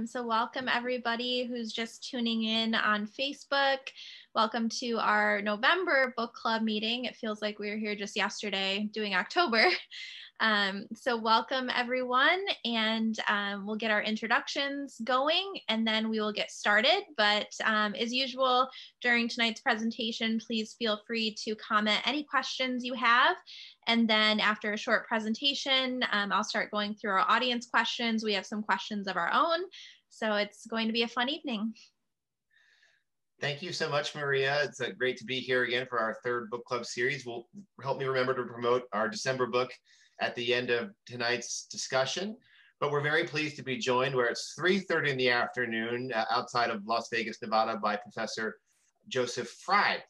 So welcome everybody who's just tuning in on Facebook. Welcome to our November book club meeting. It feels like we were here just yesterday doing October. So welcome everyone, and we'll get our introductions going and then we will get started. But as usual, during tonight's presentation, please feel free to comment any questions you have. And then after a short presentation, I'll start going through our audience questions. We have some questions of our own. So it's going to be a fun evening. Thank you so much, Maria. It's great to be here again for our third book club series. Will help me remember to promote our December book at the end of tonight's discussion. But we're very pleased to be joined where it's 3:30 in the afternoon outside of Las Vegas, Nevada by Professor Joseph Fry.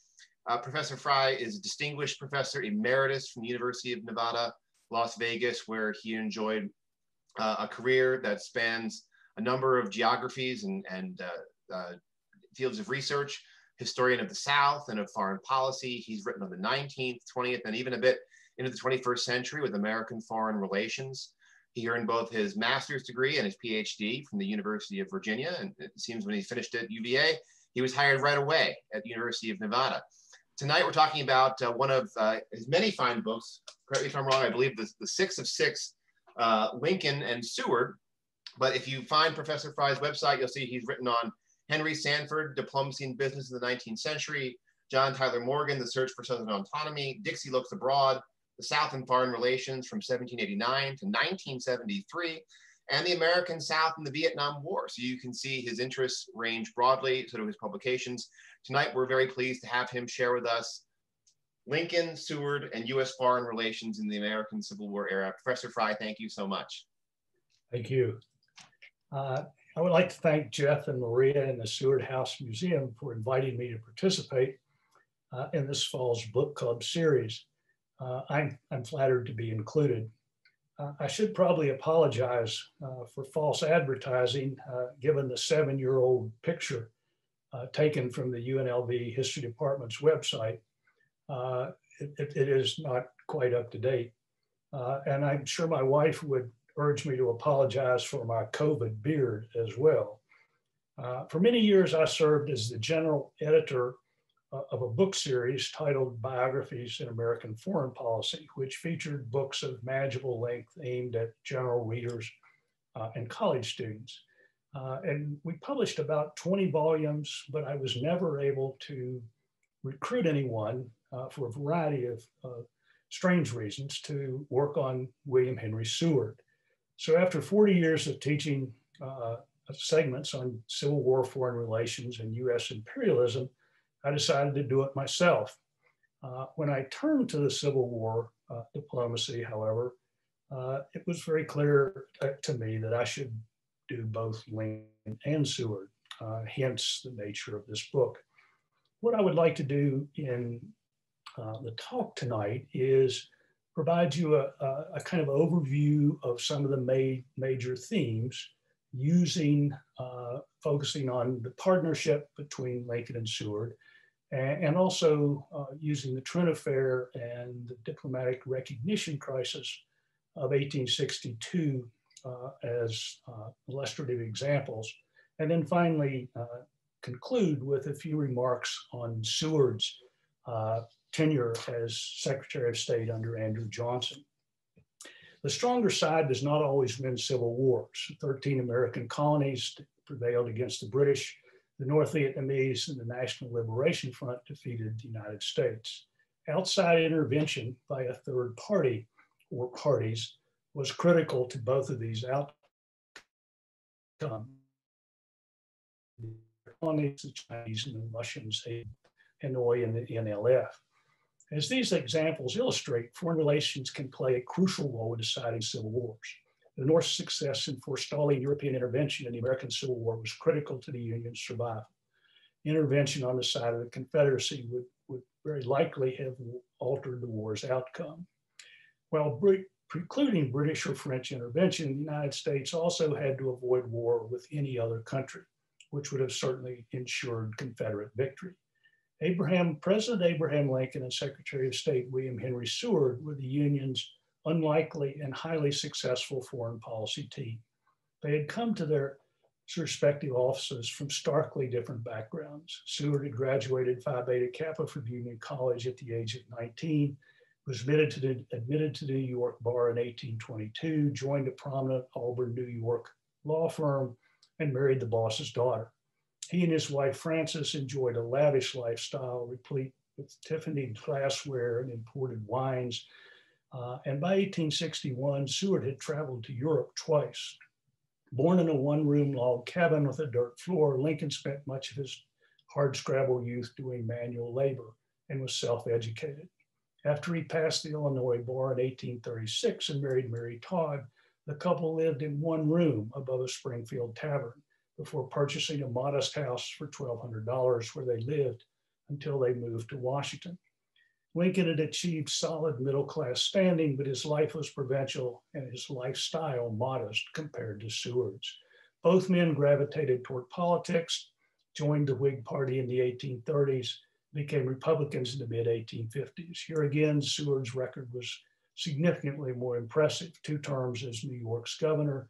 Professor Fry is a distinguished professor emeritus from the University of Nevada, Las Vegas, where he enjoyed a career that spans a number of geographies and fields of research, historian of the South and of foreign policy. He's written on the 19th, 20th, and even a bit into the 21st century with American foreign relations. He earned both his master's degree and his PhD from the University of Virginia. And it seems when he finished at UVA, he was hired right away at the University of Nevada. Tonight, we're talking about one of his many fine books. Correct me if I'm wrong, I believe the Six of Six, Lincoln and Seward. But if you find Professor Fry's website, you'll see he's written on Henry Sanford, Diplomacy and Business in the 19th Century, John Tyler Morgan, The Search for Southern Autonomy, Dixie Looks Abroad, The South and Foreign Relations from 1789 to 1973, and the American South and the Vietnam War. So you can see his interests range broadly, so do his publications. Tonight, we're very pleased to have him share with us Lincoln, Seward, and U.S. foreign relations in the American Civil War era. Professor Fry, thank you so much. Thank you. I would like to thank Jeff and Maria and the Seward House Museum for inviting me to participate in this fall's book club series. I'm flattered to be included. I should probably apologize for false advertising, given the 7-year-old picture taken from the UNLV History Department's website. It is not quite up to date. And I'm sure my wife would urge me to apologize for my COVID beard as well. For many years, I served as the general editor of a book series titled Biographies in American Foreign Policy, which featured books of manageable length aimed at general readers and college students. And we published about 20 volumes, but I was never able to recruit anyone for a variety of strange reasons to work on William Henry Seward. So after 40 years of teaching segments on Civil War foreign relations and US imperialism, I decided to do it myself. When I turned to the Civil War diplomacy, however, it was very clear to me that I should do both Lincoln and Seward, hence the nature of this book. What I would like to do in the talk tonight is provide you a kind of overview of some of the major themes using, focusing on the partnership between Lincoln and Seward, and also using the Trent Affair and the diplomatic recognition crisis of 1862 as illustrative examples. And then finally conclude with a few remarks on Seward's tenure as Secretary of State under Andrew Johnson. The stronger side does not always win civil wars. 13 American colonies prevailed against the British. The North Vietnamese and the National Liberation Front defeated the United States. Outside intervention by a third party or parties was critical to both of these outcomes. The colonies, the Chinese and the Russians, Hanoi and the NLF. As these examples illustrate, foreign relations can play a crucial role in deciding civil wars. The North's success in forestalling European intervention in the American Civil War was critical to the Union's survival. Intervention on the side of the Confederacy would very likely have altered the war's outcome. While precluding British or French intervention, the United States also had to avoid war with any other country, which would have certainly ensured Confederate victory. President Abraham Lincoln and Secretary of State William Henry Seward were the Union's unlikely and highly successful foreign policy team. They had come to their respective offices from starkly different backgrounds. Seward had graduated Phi Beta Kappa from Union College at the age of 19, was admitted to the New York bar in 1822, joined a prominent Auburn, New York law firm, and married the boss's daughter. He and his wife, Frances, enjoyed a lavish lifestyle, replete with Tiffany glassware and imported wines. And by 1861, Seward had traveled to Europe twice. Born in a one-room log cabin with a dirt floor, Lincoln spent much of his hardscrabble youth doing manual labor and was self-educated. After he passed the Illinois bar in 1836 and married Mary Todd, the couple lived in one room above a Springfield tavern before purchasing a modest house for $1,200 where they lived until they moved to Washington. Lincoln had achieved solid middle-class standing, but his life was provincial and his lifestyle modest compared to Seward's. Both men gravitated toward politics, joined the Whig Party in the 1830s, became Republicans in the mid-1850s. Here again, Seward's record was significantly more impressive: 2 terms as New York's governor,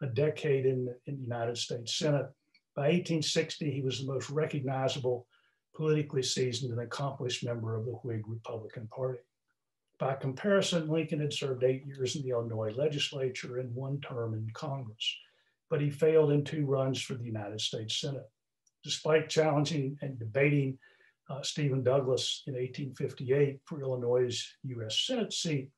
a decade in the United States Senate. By 1860, he was the most recognizable, politically seasoned and accomplished member of the Whig Republican Party. By comparison, Lincoln had served 8 years in the Illinois legislature and 1 term in Congress, but he failed in 2 runs for the United States Senate. Despite challenging and debating Stephen Douglas in 1858 for Illinois' U.S. Senate seat,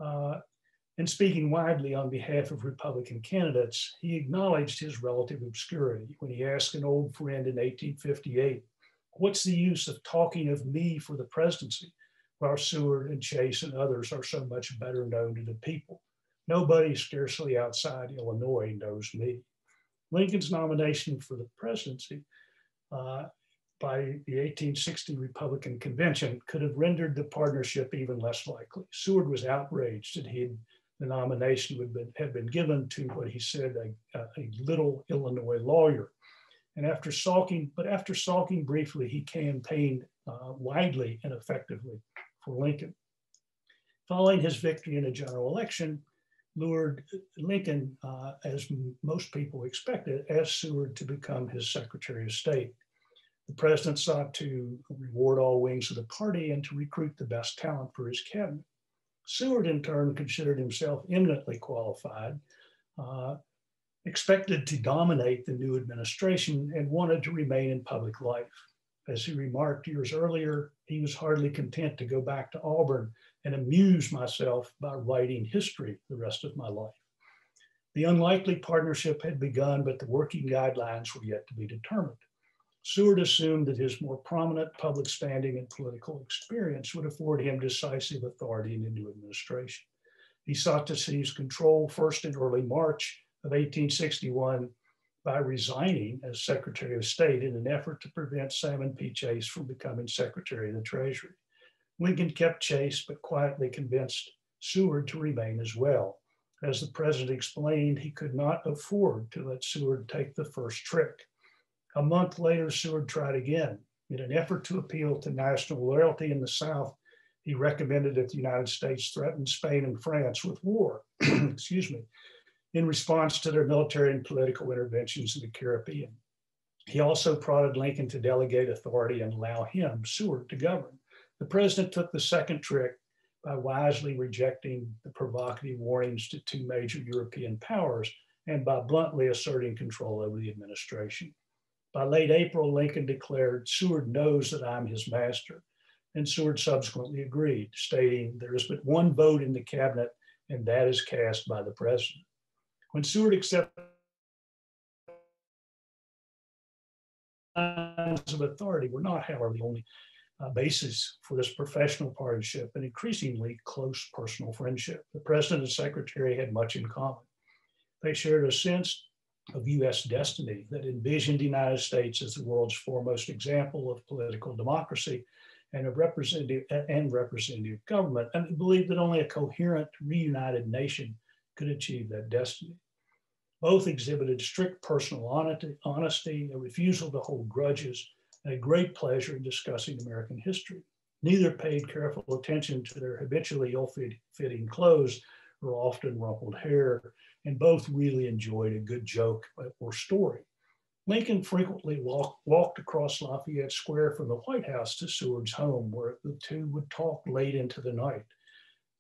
and speaking widely on behalf of Republican candidates, he acknowledged his relative obscurity when he asked an old friend in 1858, "What's the use of talking of me for the presidency, while Seward and Chase and others are so much better known to the people? Nobody, scarcely outside Illinois, knows me." Lincoln's nomination for the presidency by the 1860 Republican convention could have rendered the partnership even less likely. Seward was outraged that the nomination had been given to what he said a little Illinois lawyer. And after sulking briefly, he campaigned widely and effectively for Lincoln. Following his victory in a general election, Lincoln, as most people expected, asked Seward to become his Secretary of State. The president sought to reward all wings of the party and to recruit the best talent for his cabinet. Seward, in turn, considered himself eminently qualified, expected to dominate the new administration, and wanted to remain in public life. As he remarked years earlier, he was hardly content to go back to Auburn and amuse myself by writing history the rest of my life. The unlikely partnership had begun, but the working guidelines were yet to be determined. Seward assumed that his more prominent public standing and political experience would afford him decisive authority in the new administration. He sought to seize control first in early March of 1861 by resigning as Secretary of State in an effort to prevent Salmon P. Chase from becoming Secretary of the Treasury. Lincoln kept Chase, but quietly convinced Seward to remain as well. As the president explained, he could not afford to let Seward take the first trick. A month later, Seward tried again. In an effort to appeal to national loyalty in the South, he recommended that the United States threaten Spain and France with war, in response to their military and political interventions in the Caribbean. He also prodded Lincoln to delegate authority and allow him, Seward, to govern. The president took the second trick by wisely rejecting the provocative warnings to 2 major European powers and by bluntly asserting control over the administration. By late April, Lincoln declared, "Seward knows that I'm his master," and Seward subsequently agreed, stating, "There is but one vote in the cabinet, and that is cast by the president." When Seward accepted of authority were not, however, the only basis for this professional partnership and increasingly close personal friendship. The president and secretary had much in common. They shared a sense of U.S. destiny that envisioned the United States as the world's foremost example of political democracy and of representative government, and believed that only a coherent, reunited nation could achieve that destiny. Both exhibited strict personal honesty, a refusal to hold grudges, and a great pleasure in discussing American history. Neither paid careful attention to their habitually ill-fitting clothes or often rumpled hair, and both really enjoyed a good joke or story. Lincoln frequently walked across Lafayette Square from the White House to Seward's home, where the two would talk late into the night.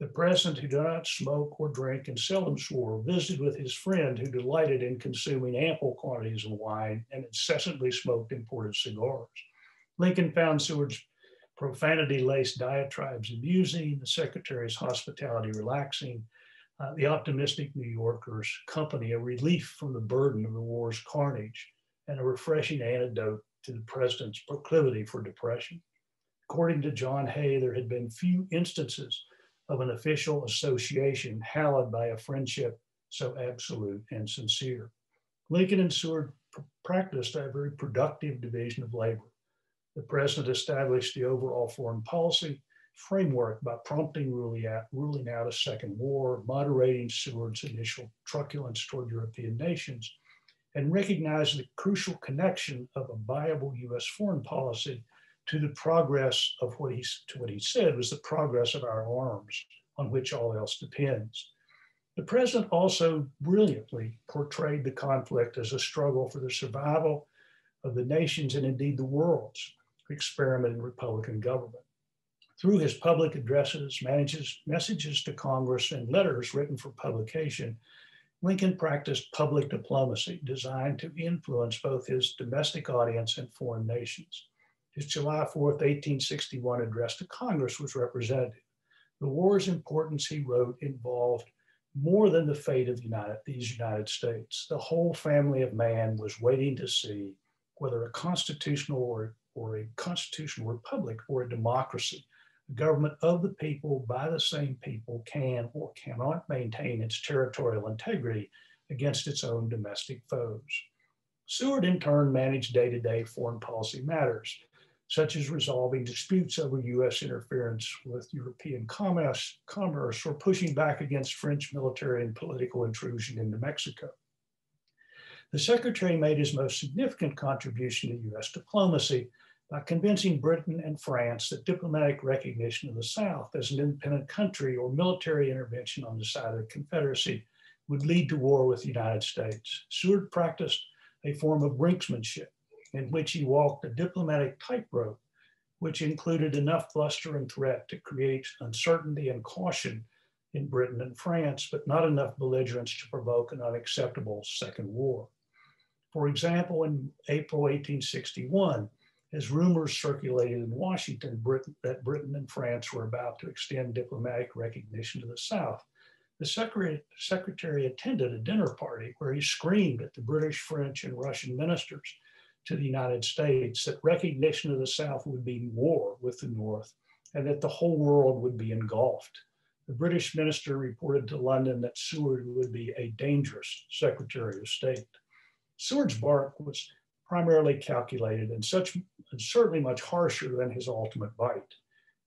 The president, who did not smoke or drink and seldom swore, visited with his friend, who delighted in consuming ample quantities of wine and incessantly smoked imported cigars. Lincoln found Seward's profanity-laced diatribes amusing, the secretary's hospitality relaxing, the optimistic New Yorker's company a relief from the burden of the war's carnage, and a refreshing antidote to the president's proclivity for depression. According to John Hay, there had been few instances of an official association hallowed by a friendship so absolute and sincere. Lincoln and Seward practiced a very productive division of labor. The president established the overall foreign policy framework by promptly ruling out a second war, moderating Seward's initial truculence toward European nations, and recognized the crucial connection of a viable US foreign policy to the progress of what he said was the progress of our arms, on which all else depends. The president also brilliantly portrayed the conflict as a struggle for the survival of the nation's and indeed the world's experiment in Republican government. Through his public addresses, messages to Congress, and letters written for publication, Lincoln practiced public diplomacy designed to influence both his domestic audience and foreign nations. His July 4th, 1861 address to Congress was representative. The war's importance, he wrote, involved more than the fate of these United States. The whole family of man was waiting to see whether a constitutional or a constitutional republic or a democracy, a government of the people by the same people, can or cannot maintain its territorial integrity against its own domestic foes. Seward, in turn, managed day-to-day foreign policy matters, such as resolving disputes over US interference with European commerce or pushing back against French military and political intrusion into Mexico. The secretary made his most significant contribution to US diplomacy by convincing Britain and France that diplomatic recognition of the South as an independent country or military intervention on the side of the Confederacy would lead to war with the United States. Seward practiced a form of brinksmanship in which he walked a diplomatic tightrope, which included enough bluster and threat to create uncertainty and caution in Britain and France, but not enough belligerence to provoke an unacceptable second war. For example, in April 1861, as rumors circulated in Washington that Britain and France were about to extend diplomatic recognition to the South, the secretary attended a dinner party where he screamed at the British, French, and Russian ministers to the United States that recognition of the South would mean war with the North and that the whole world would be engulfed. The British minister reported to London that Seward would be a dangerous Secretary of State. Seward's bark was primarily calculated and certainly much harsher than his ultimate bite.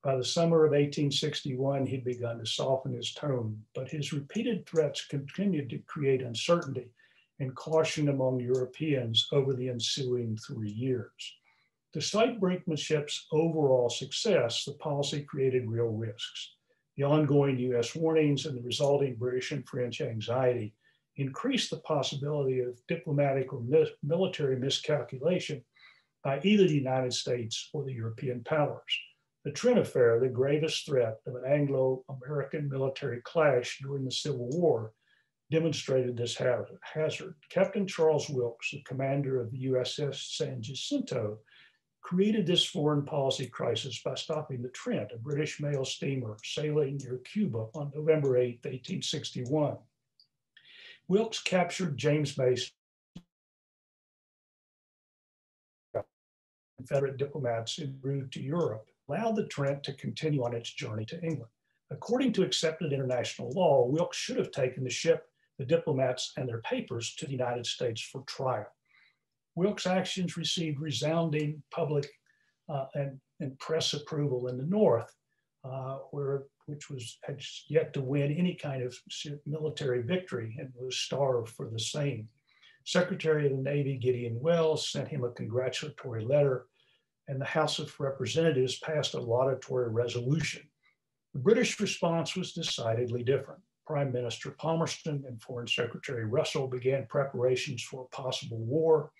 By the summer of 1861, he'd begun to soften his tone, but his repeated threats continued to create uncertainty and caution among Europeans over the ensuing 3 years. Despite brinkmanship's overall success, the policy created real risks. The ongoing US warnings and the resulting British and French anxiety increased the possibility of diplomatic or military miscalculation by either the United States or the European powers. The Trent Affair, the gravest threat of an Anglo-American military clash during the Civil War, demonstrated this hazard. Captain Charles Wilkes, the commander of the USS San Jacinto, created this foreign policy crisis by stopping the Trent, a British mail steamer sailing near Cuba on November 8, 1861. Wilkes captured James Mason, Confederate diplomats en route to Europe, allowed the Trent to continue on its journey to England. According to accepted international law, Wilkes should have taken the ship, the diplomats, and their papers to the United States for trial. Wilkes' actions received resounding public and press approval in the North, which had yet to win any kind of military victory and was starved for the same. Secretary of the Navy Gideon Welles sent him a congratulatory letter, and the House of Representatives passed a laudatory resolution. The British response was decidedly different. Prime Minister Palmerston and Foreign Secretary Russell began preparations for a possible war,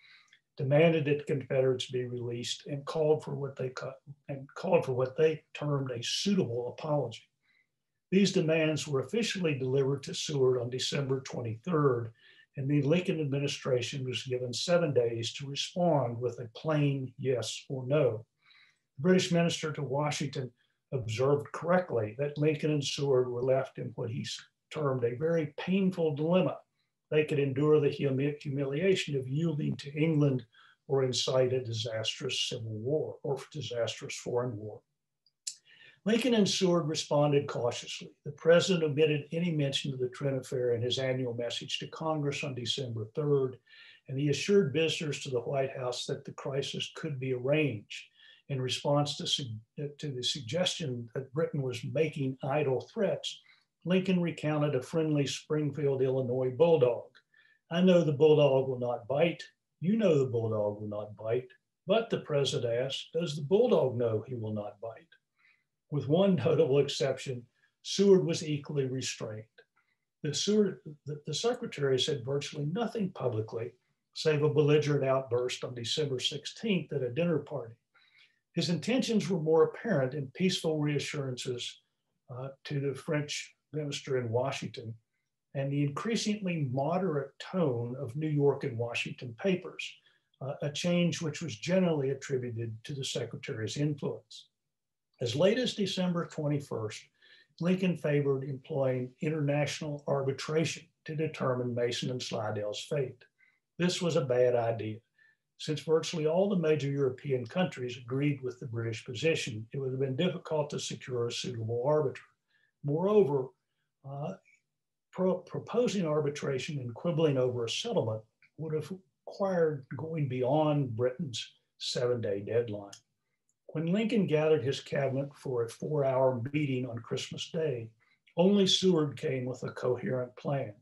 demanded that Confederates be released, and called for what they termed a suitable apology. These demands were officially delivered to Seward on December 23rd, and the Lincoln administration was given 7 days to respond with a plain yes or no. The British minister to Washington observed correctly that Lincoln and Seward were left in what he termed a very painful dilemma. They could endure the humiliation of yielding to England or incite a disastrous civil war or disastrous foreign war. Lincoln and Seward responded cautiously. The president omitted any mention of the Trent affair in his annual message to Congress on December 3rd, and he assured visitors to the White House that the crisis could be arranged. In response to the suggestion that Britain was making idle threats, Lincoln recounted a friendly Springfield, Illinois bulldog. I know the bulldog will not bite. You know the bulldog will not bite. But, the president asked, does the bulldog know he will not bite? With one notable exception, Seward was equally restrained. The secretary said virtually nothing publicly, save a belligerent outburst on December 16th at a dinner party. His intentions were more apparent in peaceful reassurances to the French minister in Washington and the increasingly moderate tone of New York and Washington papers, a change which was generally attributed to the secretary's influence. As late as December 21st, Lincoln favored employing international arbitration to determine Mason and Slidell's fate. This was a bad idea. Since virtually all the major European countries agreed with the British position, it would have been difficult to secure a suitable arbiter. Moreover, proposing arbitration and quibbling over a settlement would have required going beyond Britain's 7-day deadline. When Lincoln gathered his cabinet for a 4-hour meeting on Christmas Day, only Seward came with a coherent plan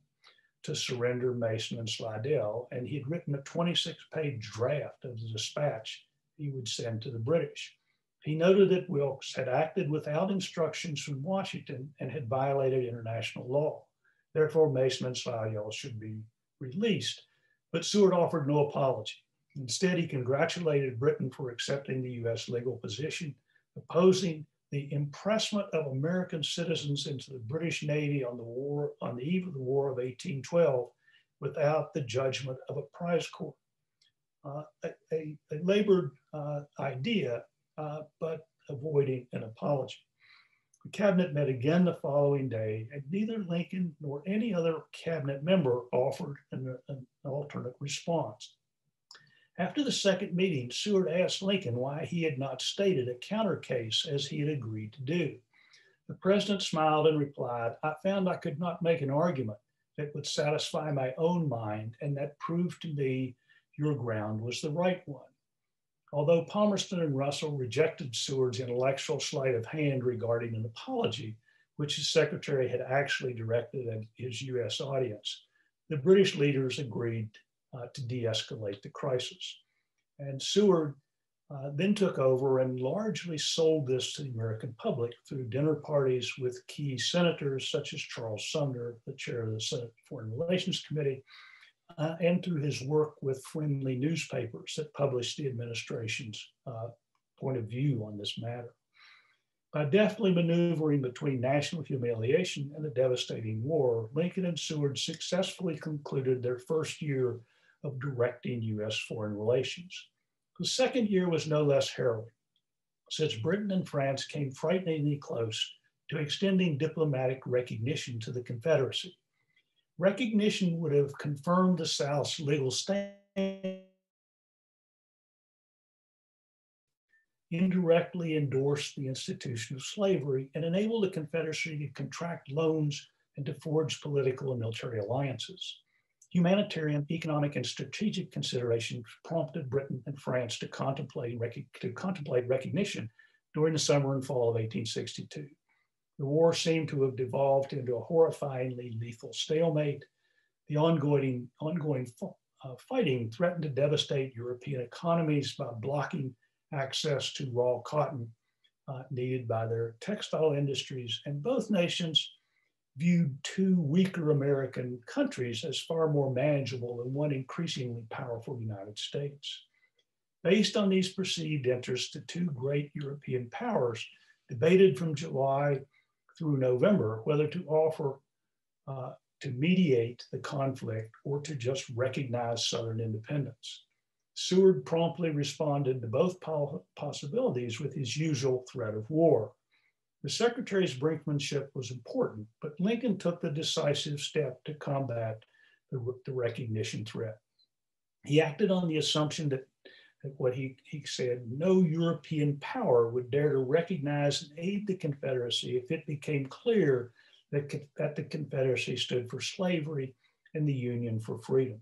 to surrender Mason and Slidell, and he had written a 26-page draft of the dispatch he would send to the British. He noted that Wilkes had acted without instructions from Washington and had violated international law. Therefore, Mason and Slidell should be released, but Seward offered no apology. Instead, he congratulated Britain for accepting the US legal position, opposing the impressment of American citizens into the British Navy on the eve of the War of 1812 without the judgment of a prize court. A labored idea, but avoiding an apology. The cabinet met again the following day, and neither Lincoln nor any other cabinet member offered an alternate response. After the second meeting, Seward asked Lincoln why he had not stated a counter case as he had agreed to do. The president smiled and replied, I found I could not make an argument that would satisfy my own mind, and that proved to me your ground was the right one. Although Palmerston and Russell rejected Seward's intellectual sleight of hand regarding an apology, which his secretary had actually directed at his US audience, the British leaders agreed to de-escalate the crisis. And Seward then took over and largely sold this to the American public through dinner parties with key senators such as Charles Sumner, the chair of the Senate Foreign Relations Committee, and through his work with friendly newspapers that published the administration's point of view on this matter. By deftly maneuvering between national humiliation and a devastating war, Lincoln and Seward successfully concluded their first year of directing US foreign relations. The second year was no less harrowing, since Britain and France came frighteningly close to extending diplomatic recognition to the Confederacy. Recognition would have confirmed the South's legal standing, indirectly endorsed the institution of slavery, and enabled the Confederacy to contract loans and to forge political and military alliances. Humanitarian, economic, and strategic considerations prompted Britain and France to contemplate recognition during the summer and fall of 1862. The war seemed to have devolved into a horrifyingly lethal stalemate. The ongoing fighting threatened to devastate European economies by blocking access to raw cotton needed by their textile industries, and both nations viewed two weaker American countries as far more manageable than one increasingly powerful United States. Based on these perceived interests, the two great European powers debated from July through November whether to offer to mediate the conflict or to just recognize Southern independence. Seward promptly responded to both possibilities with his usual threat of war. The Secretary's brinkmanship was important, but Lincoln took the decisive step to combat the recognition threat. He acted on the assumption that what he said, no European power would dare to recognize and aid the Confederacy if it became clear that the Confederacy stood for slavery and the Union for freedom.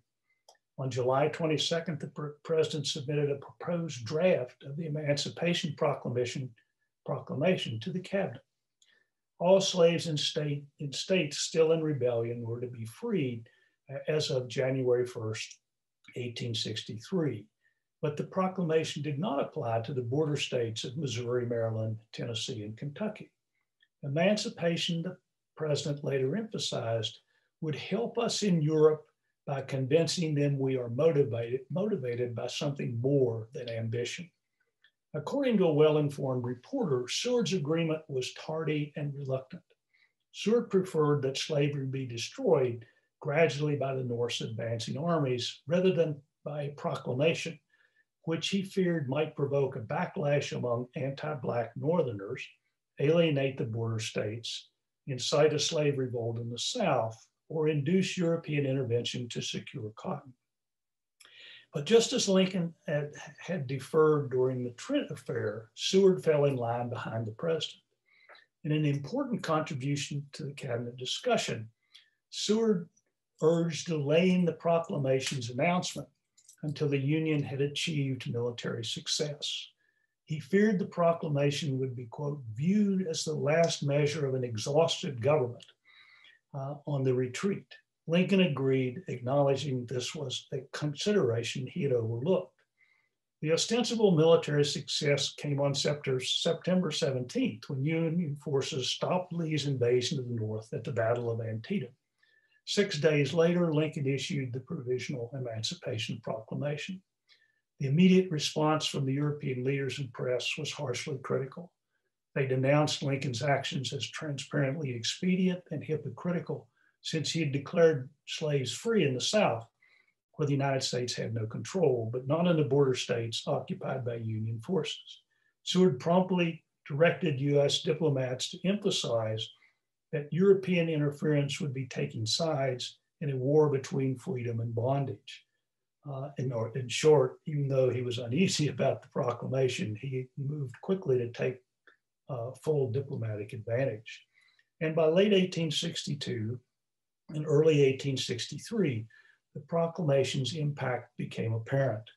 On July 22nd, the president submitted a proposed draft of the Emancipation Proclamation to the cabinet. All slaves in states still in rebellion were to be freed as of January 1st, 1863. But the proclamation did not apply to the border states of Missouri, Maryland, Tennessee, and Kentucky. Emancipation, the president later emphasized, would help us in Europe by convincing them we are motivated by something more than ambition. According to a well-informed reporter, Seward's agreement was tardy and reluctant. Seward preferred that slavery be destroyed gradually by the North's advancing armies rather than by a proclamation, which he feared might provoke a backlash among anti-Black Northerners, alienate the border states, incite a slave revolt in the South, or induce European intervention to secure cotton. But just as Lincoln had deferred during the Trent affair, Seward fell in line behind the president. In an important contribution to the cabinet discussion, Seward urged delaying the proclamation's announcement until the Union had achieved military success. He feared the proclamation would be, quote, viewed as the last measure of an exhausted government on the retreat. Lincoln agreed, acknowledging this was a consideration he had overlooked. The ostensible military success came on September 17th, when Union forces stopped Lee's invasion of the North at the Battle of Antietam. 6 days later, Lincoln issued the Provisional Emancipation Proclamation. The immediate response from the European leaders and press was harshly critical. They denounced Lincoln's actions as transparently expedient and hypocritical, since he had declared slaves free in the South, where the United States had no control, but not in the border states occupied by Union forces. Seward promptly directed US diplomats to emphasize that European interference would be taking sides in a war between freedom and bondage. In short, even though he was uneasy about the proclamation, he moved quickly to take full diplomatic advantage. And by late 1862 and early 1863, the proclamation's impact became apparent.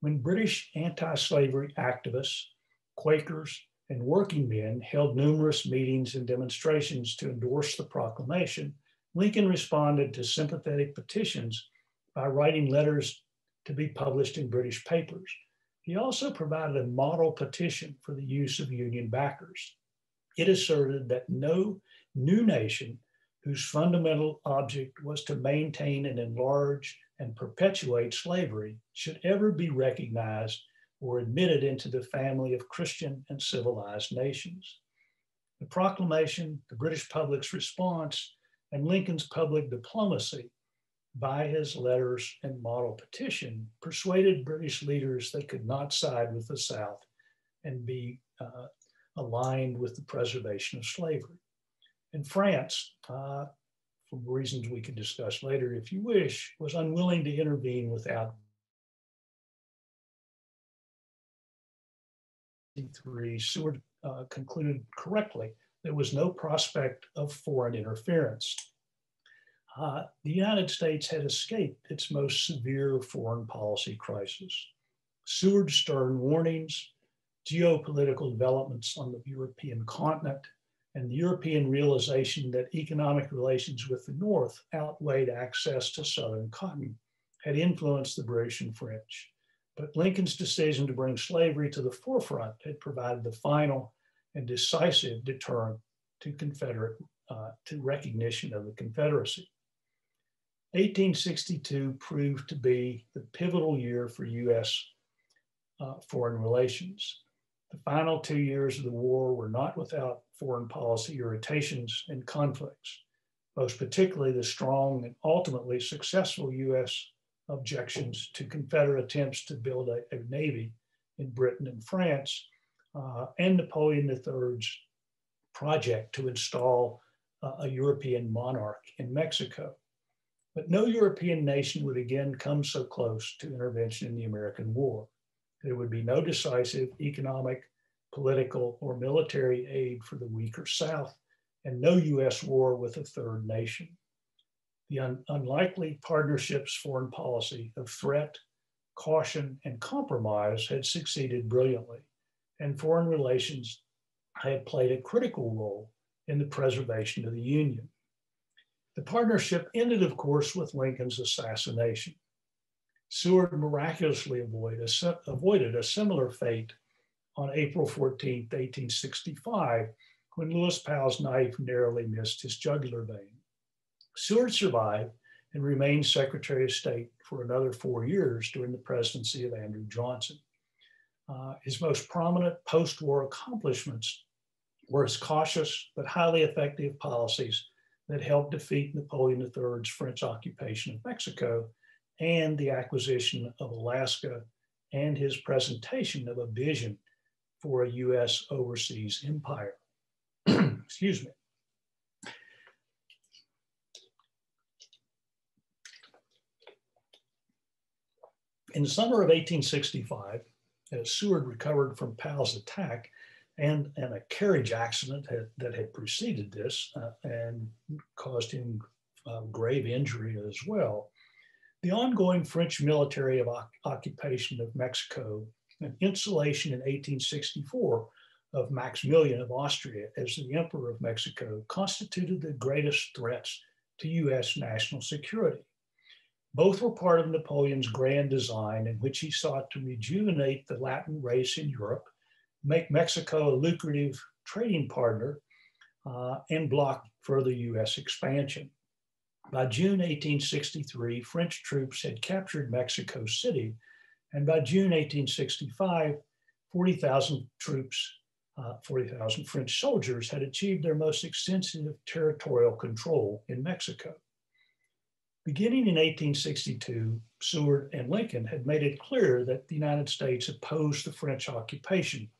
When British anti-slavery activists, Quakers, and working men held numerous meetings and demonstrations to endorse the proclamation, Lincoln responded to sympathetic petitions by writing letters to be published in British papers. He also provided a model petition for the use of Union backers. It asserted that no new nation whose fundamental object was to maintain and enlarge and perpetuate slavery should ever be recognized or admitted into the family of Christian and civilized nations. The proclamation, the British public's response, and Lincoln's public diplomacy by his letters and model petition persuaded British leaders they could not side with the South and be aligned with the preservation of slavery. And France, for reasons we could discuss later if you wish, was unwilling to intervene without Seward concluded correctly, there was no prospect of foreign interference. The United States had escaped its most severe foreign policy crisis. Seward's stern warnings, geopolitical developments on the European continent, and the European realization that economic relations with the North outweighed access to Southern cotton had influenced the British and French. But Lincoln's decision to bring slavery to the forefront had provided the final and decisive deterrent to Confederate to recognition of the Confederacy. 1862 proved to be the pivotal year for U.S. Foreign relations. The final 2 years of the war were not without foreign policy irritations and conflicts, most particularly the strong and ultimately successful U.S. objections to Confederate attempts to build a navy in Britain and France, and Napoleon III's project to install a European monarch in Mexico. But no European nation would again come so close to intervention in the American war. There would be no decisive economic, political, or military aid for the weaker South, and no US war with a third nation. The unlikely partnership's foreign policy of threat, caution, and compromise had succeeded brilliantly, and foreign relations had played a critical role in the preservation of the Union. The partnership ended, of course, with Lincoln's assassination. Seward miraculously avoided a similar fate on April 14, 1865, when Lewis Powell's knife narrowly missed his jugular vein. Seward survived and remained Secretary of State for another 4 years during the presidency of Andrew Johnson. His most prominent post-war accomplishments were his cautious but highly effective policies that helped defeat Napoleon III's French occupation of Mexico and the acquisition of Alaska, and his presentation of a vision for a US overseas empire. Excuse me. In the summer of 1865, as Seward recovered from Powell's attack and a carriage accident that had preceded this and caused him grave injury as well, the ongoing French military occupation of Mexico and installation in 1864 of Maximilian of Austria as the Emperor of Mexico constituted the greatest threats to US national security. Both were part of Napoleon's grand design in which he sought to rejuvenate the Latin race in Europe, make Mexico a lucrative trading partner, and block further US expansion. By June 1863, French troops had captured Mexico City, and by June 1865, 40,000 troops, 40,000 French soldiers had achieved their most extensive territorial control in Mexico. Beginning in 1862, Seward and Lincoln had made it clear that the United States opposed the French occupation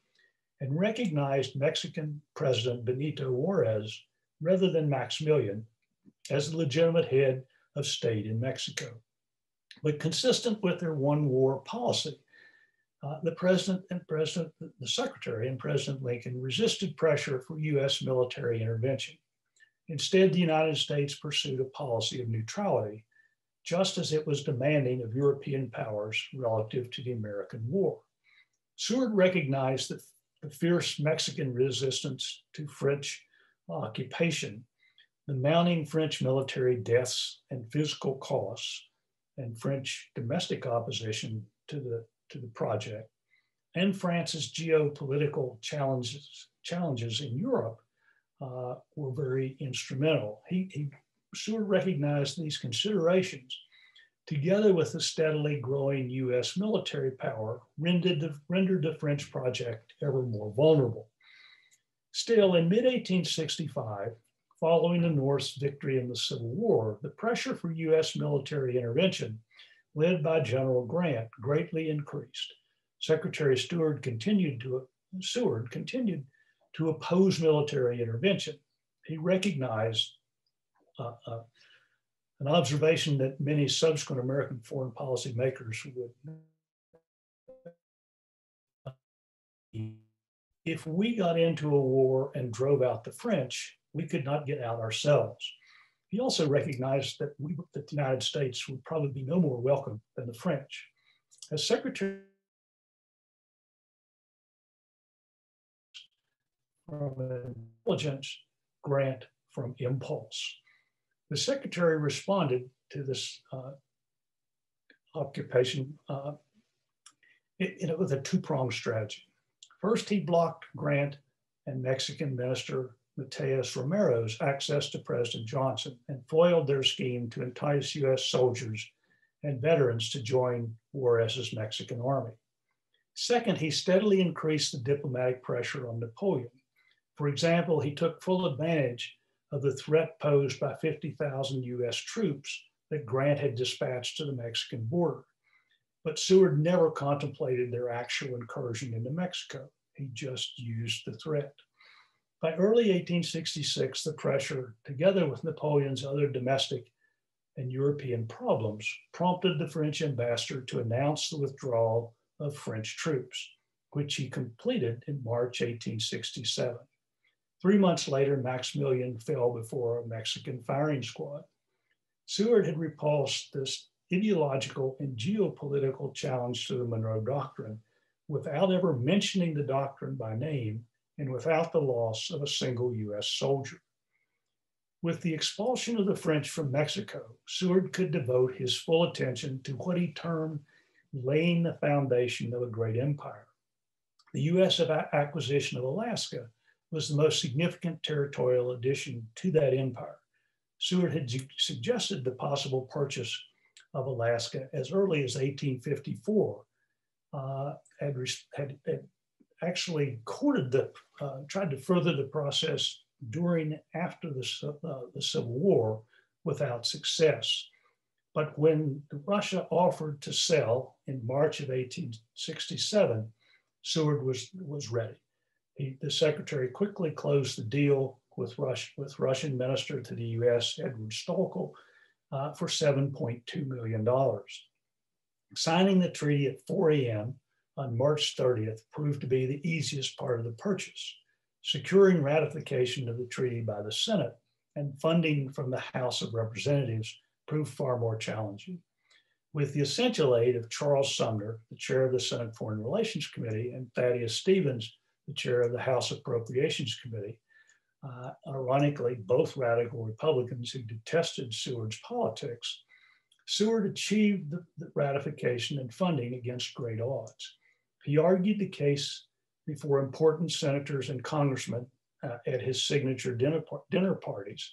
and recognized Mexican President Benito Juarez, rather than Maximilian, as the legitimate head of state in Mexico. But consistent with their one war policy, the Secretary and President Lincoln resisted pressure for US military intervention. Instead, the United States pursued a policy of neutrality, just as it was demanding of European powers relative to the American war. Seward recognized that the fierce Mexican resistance to French occupation, the mounting French military deaths and physical costs, and French domestic opposition to the project, and France's geopolitical challenges in Europe were very instrumental. Seward recognized these considerations, together with the steadily growing US military power, rendered the French project ever more vulnerable. Still, in mid-1865, following the North's victory in the Civil War, the pressure for US military intervention, led by General Grant, greatly increased. Secretary Seward continued to oppose military intervention. He recognized an observation that many subsequent American foreign policy makers would. If we got into a war and drove out the French, we could not get out ourselves. He also recognized that the United States would probably be no more welcome than the French. As Secretary from intelligence, Grant from impulse. The Secretary responded to this occupation with a two-pronged strategy. First, he blocked Grant and Mexican Minister Mateus Romero's access to President Johnson and foiled their scheme to entice US soldiers and veterans to join Juarez's Mexican army. Second, he steadily increased the diplomatic pressure on Napoleon. For example, he took full advantage of the threat posed by 50,000 US troops that Grant had dispatched to the Mexican border. But Seward never contemplated their actual incursion into Mexico. He just used the threat. By early 1866, the pressure, together with Napoleon's other domestic and European problems, prompted the French ambassador to announce the withdrawal of French troops, which he completed in March 1867. 3 months later, Maximilian fell before a Mexican firing squad. Seward had repulsed this ideological and geopolitical challenge to the Monroe Doctrine without ever mentioning the doctrine by name and without the loss of a single US soldier. With the expulsion of the French from Mexico, Seward could devote his full attention to what he termed laying the foundation of a great empire. The US acquisition of Alaska was the most significant territorial addition to that empire. Seward had suggested the possible purchase of Alaska as early as 1854, had actually tried to further the process during and after the Civil War without success. But when Russia offered to sell in March of 1867, Seward was ready. The secretary quickly closed the deal with Russian minister to the US, Edward Stoeckel, for $7.2 million. Signing the treaty at 4 a.m. on March 30th proved to be the easiest part of the purchase. Securing ratification of the treaty by the Senate and funding from the House of Representatives proved far more challenging. With the essential aid of Charles Sumner, the chair of the Senate Foreign Relations Committee, and Thaddeus Stevens, the chair of the House Appropriations Committee, ironically, both radical Republicans who detested Seward's politics, Seward achieved the ratification and funding against great odds. He argued the case before important senators and congressmen at his signature dinner parties,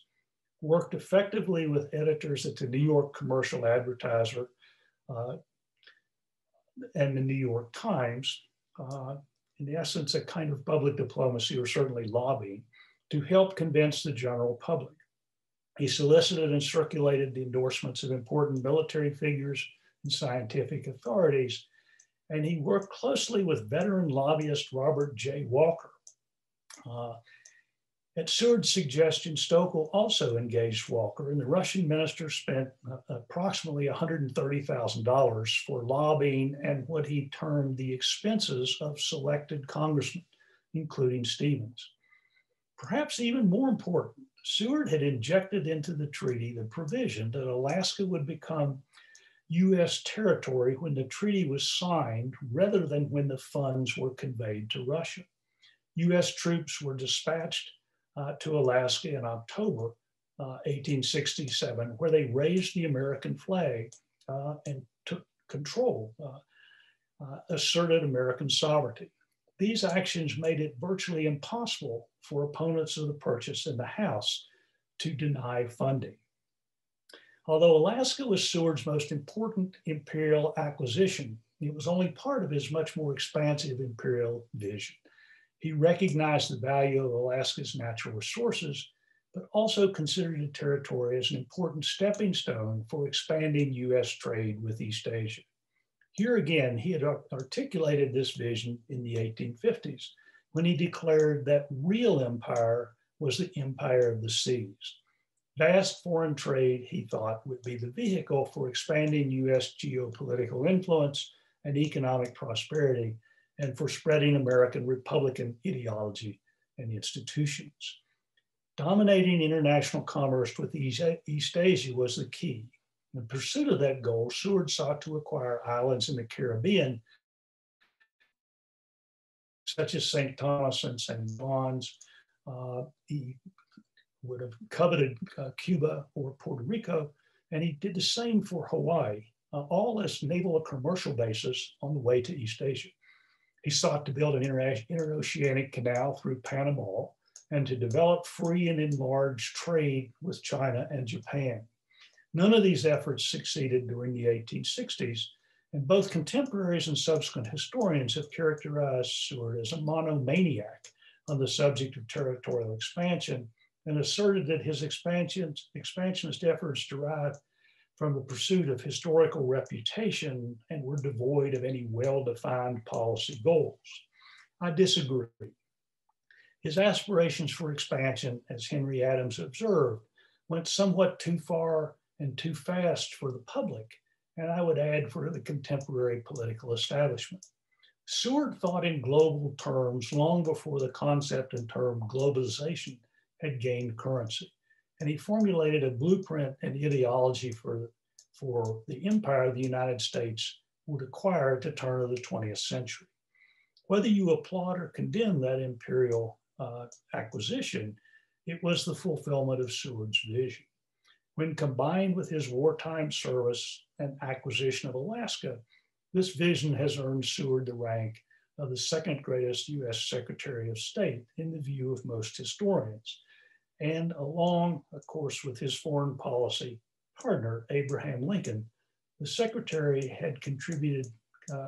worked effectively with editors at the New York Commercial Advertiser and the New York Times, in essence, a kind of public diplomacy or certainly lobbying to help convince the general public. He solicited and circulated the endorsements of important military figures and scientific authorities, and he worked closely with veteran lobbyist Robert J. Walker. At Seward's suggestion, Stoeckel also engaged Walker, and the Russian minister spent approximately $130,000 for lobbying and what he termed the expenses of selected congressmen, including Stevens. Perhaps even more important, Seward had injected into the treaty the provision that Alaska would become US territory when the treaty was signed rather than when the funds were conveyed to Russia. US troops were dispatched to Alaska in October 1867, where they raised the American flag and took control, asserted American sovereignty. These actions made it virtually impossible for opponents of the purchase in the House to deny funding. Although Alaska was Seward's most important imperial acquisition, it was only part of his much more expansive imperial vision. He recognized the value of Alaska's natural resources, but also considered the territory as an important stepping stone for expanding US trade with East Asia. Here again, he had articulated this vision in the 1850s when he declared that real empire was the empire of the seas. Vast foreign trade, he thought, would be the vehicle for expanding US geopolitical influence and economic prosperity, and for spreading American Republican ideology and institutions. Dominating international commerce with East Asia was the key. In pursuit of that goal, Seward sought to acquire islands in the Caribbean, such as St. Thomas and St. John's. He would have coveted Cuba or Puerto Rico, and he did the same for Hawaii, all as naval or commercial bases on the way to East Asia. He sought to build an interoceanic canal through Panama and to develop free and enlarged trade with China and Japan. None of these efforts succeeded during the 1860s, and both contemporaries and subsequent historians have characterized Seward as a monomaniac on the subject of territorial expansion and asserted that his expansionist efforts derived from the pursuit of historical reputation and were devoid of any well-defined policy goals. I disagree. His aspirations for expansion, as Henry Adams observed, went somewhat too far and too fast for the public, and I would add for the contemporary political establishment. Seward thought in global terms long before the concept and term globalization had gained currency, and he formulated a blueprint and ideology for the empire the United States would acquire at the turn of the 20th century. Whether you applaud or condemn that imperial acquisition, it was the fulfillment of Seward's vision. When combined with his wartime service and acquisition of Alaska, this vision has earned Seward the rank of the second greatest US Secretary of State in the view of most historians. And along, of course, with his foreign policy partner, Abraham Lincoln, the Secretary had contributed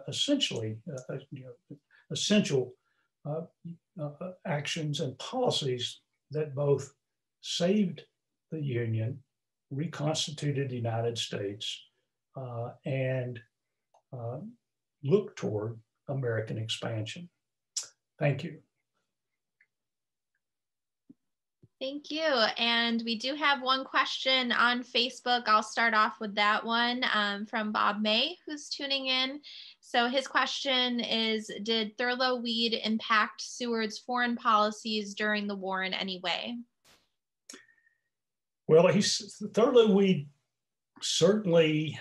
essential actions and policies that both saved the Union, reconstituted the United States, and looked toward American expansion. Thank you. Thank you. And we do have one question on Facebook. I'll start off with that one from Bob May, who's tuning in. So his question is, did Thurlow Weed impact Seward's foreign policies during the war in any way? Well, Thurlow Weed certainly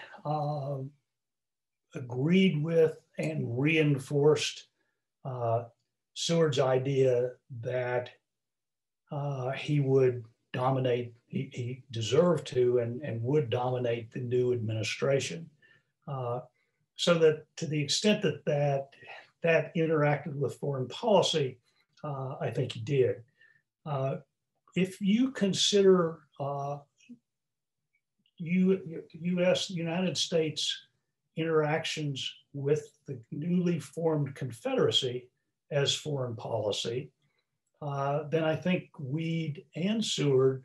agreed with and reinforced Seward's idea that he would dominate, he deserved to and would dominate the new administration. So that to the extent that interacted with foreign policy, I think he did. If you consider United States interactions with the newly formed Confederacy as foreign policy, then I think Weed and Seward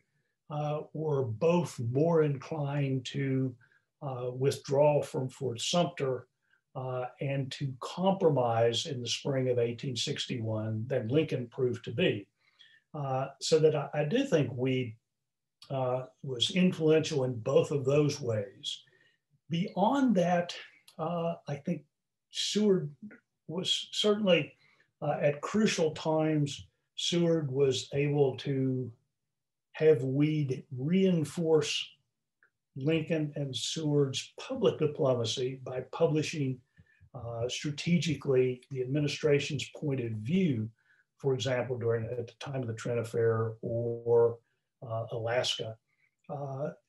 were both more inclined to withdraw from Fort Sumter and to compromise in the spring of 1861 than Lincoln proved to be. So that I do think Weed was influential in both of those ways. Beyond that, I think Seward was certainly at crucial times, Seward was able to have Weed reinforce Lincoln and Seward's public diplomacy by publishing strategically the administration's point of view, for example, at the time of the Trent Affair or Alaska.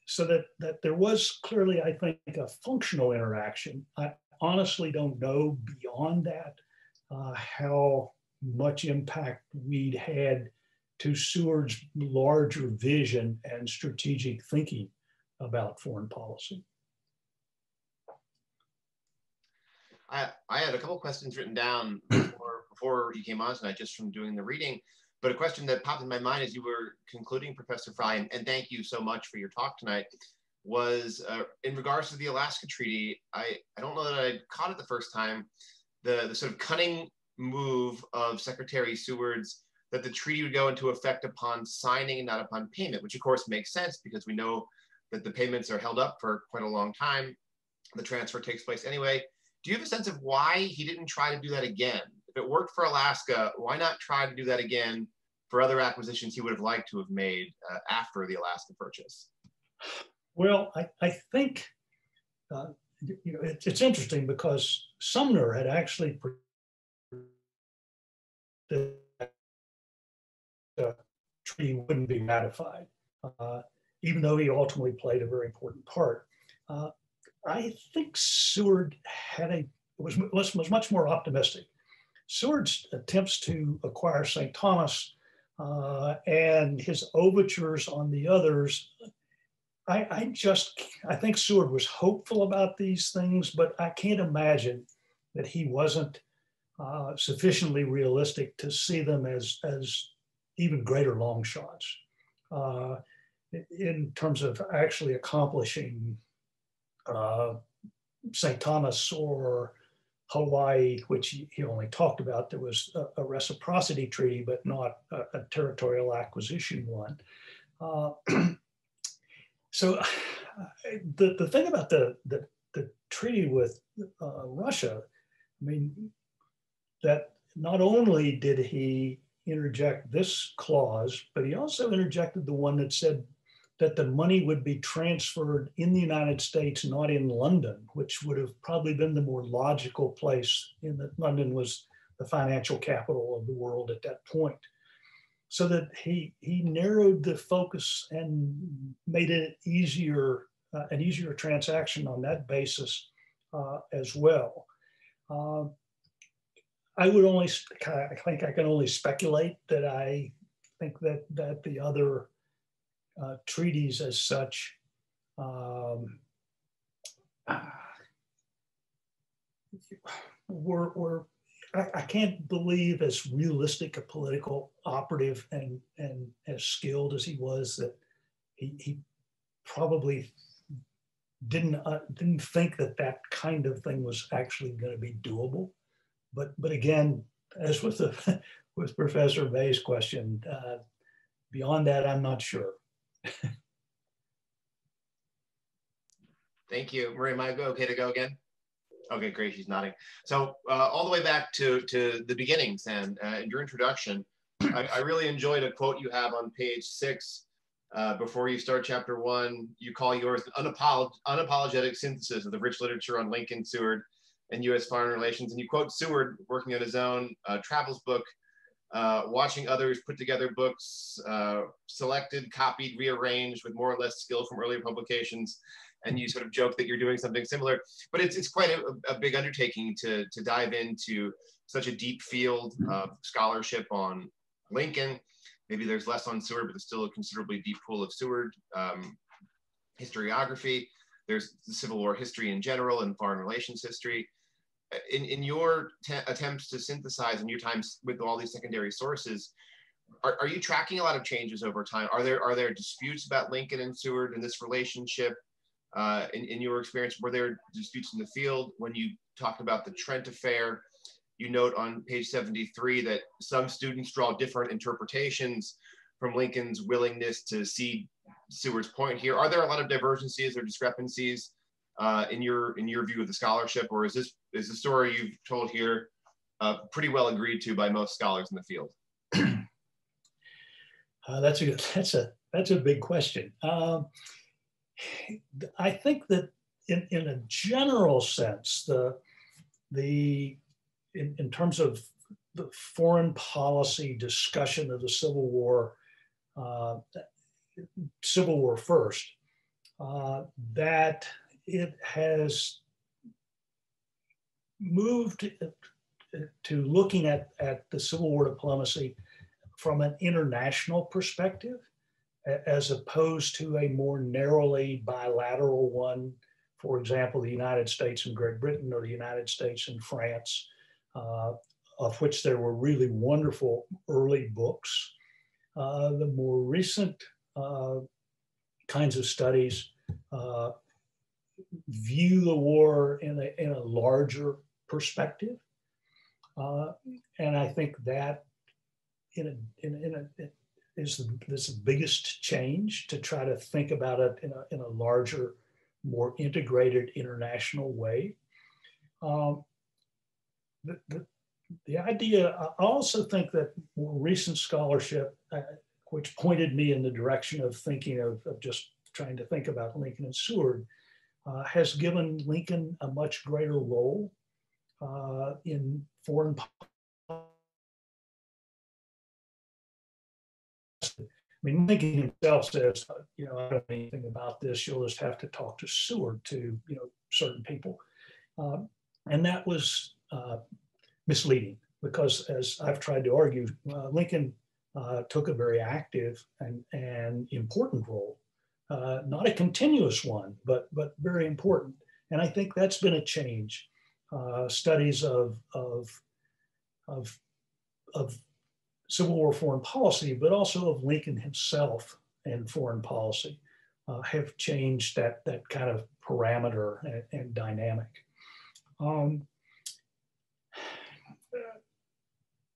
So that there was clearly, I think, a functional interaction. I honestly don't know beyond that how much impact Weed had to Seward's larger vision and strategic thinking about foreign policy. I had a couple questions written down before you came on tonight, just from doing the reading. But a question that popped in my mind as you were concluding, Professor Fry, and thank you so much for your talk tonight, was in regards to the Alaska Treaty. I don't know that I caught it the first time, the sort of cunning move of Secretary Seward's that the treaty would go into effect upon signing and not upon payment, which of course makes sense because we know that the payments are held up for quite a long time. The transfer takes place anyway. Do you have a sense of why he didn't try to do that again? If it worked for Alaska, why not try to do that again for other acquisitions he would have liked to have made after the Alaska purchase? Well, I think it's interesting because Sumner had actually the treaty wouldn't be ratified, even though he ultimately played a very important part. I think Seward was much more optimistic. Seward's attempts to acquire St. Thomas and his overtures on the others. I think Seward was hopeful about these things, but I can't imagine that he wasn't sufficiently realistic to see them as even greater long shots in terms of actually accomplishing St. Thomas or Hawaii, which he only talked about. There was a reciprocity treaty, but not a territorial acquisition one. So the thing about the treaty with Russia, I mean, that not only did he interject this clause, but he also interjected the one that said that the money would be transferred in the United States, not in London, which would have probably been the more logical place, in that London was the financial capital of the world at that point. So that he narrowed the focus and made it an easier transaction on that basis as well. I think I can only speculate that I think that the other treaties as such were I can't believe as realistic a political operative and as skilled as he was, that he probably didn't think that kind of thing was actually going to be doable. But again, as with with Professor May's question, beyond that, I'm not sure. Thank you, Maria. Am I okay to go again? Okay, great. She's nodding. So all the way back to the beginnings and your introduction, I really enjoyed a quote you have on page 6. Before you start chapter 1, you call yours an unapologetic synthesis of the rich literature on Lincoln, Seward, and U.S. foreign relations. And you quote Seward working on his own travels book, watching others put together books, selected, copied, rearranged with more or less skill from earlier publications. And you sort of joke that you're doing something similar, but it's quite a big undertaking to dive into such a deep field of scholarship on Lincoln. Maybe there's less on Seward, but there's still a considerably deep pool of Seward historiography. There's the Civil War history in general and foreign relations history. In your attempts to synthesize in your times with all these secondary sources, are you tracking a lot of changes over time? Are there disputes about Lincoln and Seward in this relationship? In your experience, were there disputes in the field? When you talked about the Trent affair, you note on page 73 that some students draw different interpretations from Lincoln's willingness to see Seward's point here. Are there a lot of divergencies or discrepancies in your view of the scholarship, or is the story you've told here pretty well agreed to by most scholars in the field? That's a big question. I think that in a general sense, in terms of the foreign policy discussion of the Civil War first, that it has moved to looking at the Civil War diplomacy from an international perspective, as opposed to a more narrowly bilateral one. For example, the United States and Great Britain, or the United States and France, of which there were really wonderful early books. The more recent kinds of studies view the war in a larger perspective. And I think that is the biggest change, to try to think about it in a larger, more integrated international way. The idea, I also think that more recent scholarship, which pointed me in the direction of thinking of just trying to think about Lincoln and Seward, has given Lincoln a much greater role in foreign policy. I mean, Lincoln himself says, I don't know anything about this. You'll just have to talk to Seward, to certain people, and that was misleading, because, as I've tried to argue, Lincoln took a very active and important role. Not a continuous one, but very important. And I think that's been a change. Studies of Civil War foreign policy, but also of Lincoln himself and foreign policy, have changed that kind of parameter and dynamic.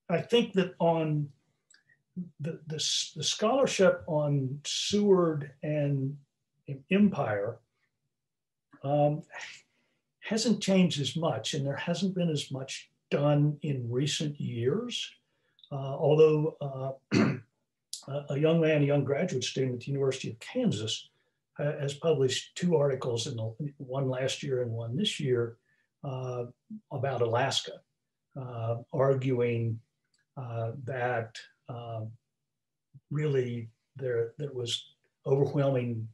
I think that on the scholarship on Seward and Empire hasn't changed as much, and there hasn't been as much done in recent years. Although a young graduate student at the University of Kansas has published 2 articles, one last year and one this year, about Alaska, arguing that really there was overwhelming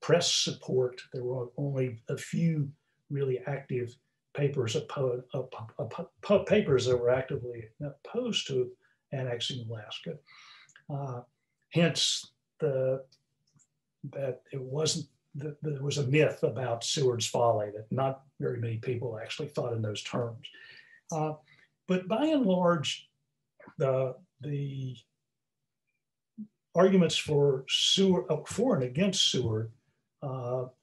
press support. There were only a few really active papers papers that were actively opposed to annexing Alaska. Hence, that there was a myth about Seward's folly, that not very many people actually thought in those terms. But by and large, the arguments for Seward, for and against Seward,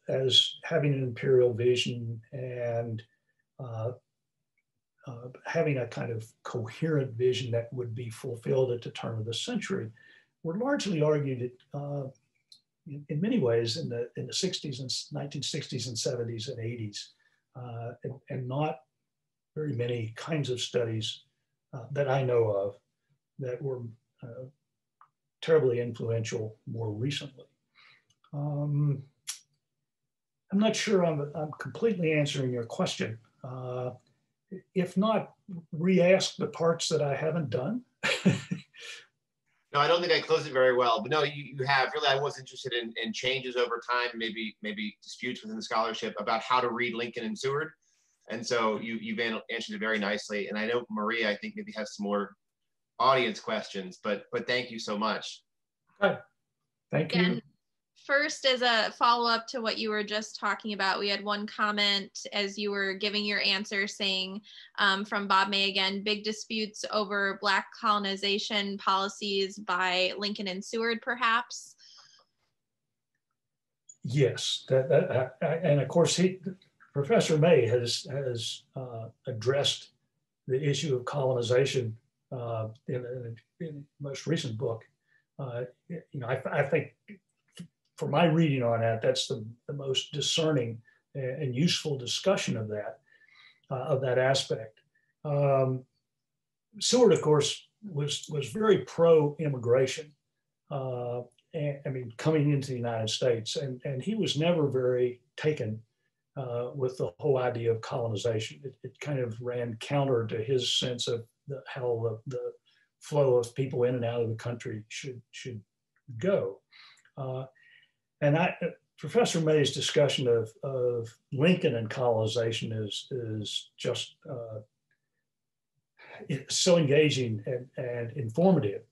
as having an imperial vision and having a kind of coherent vision that would be fulfilled at the turn of the century, were largely argued in many ways in the 60s and 1960s and 70s and 80s, and not very many kinds of studies that I know of that were terribly influential more recently. I'm not sure I'm completely answering your question. If not, re-ask the parts that I haven't done. No, I don't think I closed it very well, but no, you have. Really, I was interested in changes over time, maybe disputes within the scholarship about how to read Lincoln and Seward. And so you've answered it very nicely. And I know Maria, I think, maybe has some more audience questions, but thank you so much. Okay. Thank you. And first, as a follow-up to what you were just talking about, we had one comment as you were giving your answer saying, from Bob May again, big disputes over Black colonization policies by Lincoln and Seward, perhaps? Yes, and of course, Professor May has addressed the issue of colonization in the most recent book. I think, for my reading on that, that's the most discerning and useful discussion of that aspect. Seward, of course, was very pro-immigration. Coming into the United States, and he was never very taken with the whole idea of colonization. It kind of ran counter to his sense of how the flow of people in and out of the country should go. And Professor May's discussion of Lincoln and colonization is just so engaging and informative.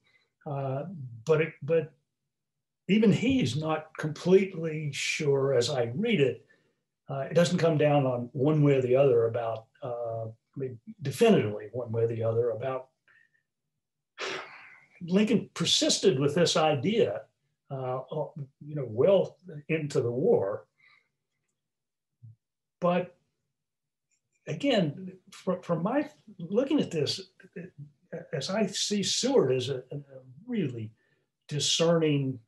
But even he's not completely sure, as I read it. It doesn't come down on one way or the other about, definitively one way or the other about. Lincoln persisted with this idea, well into the war. But again, from my looking at this, as I see Seward as a really discerning,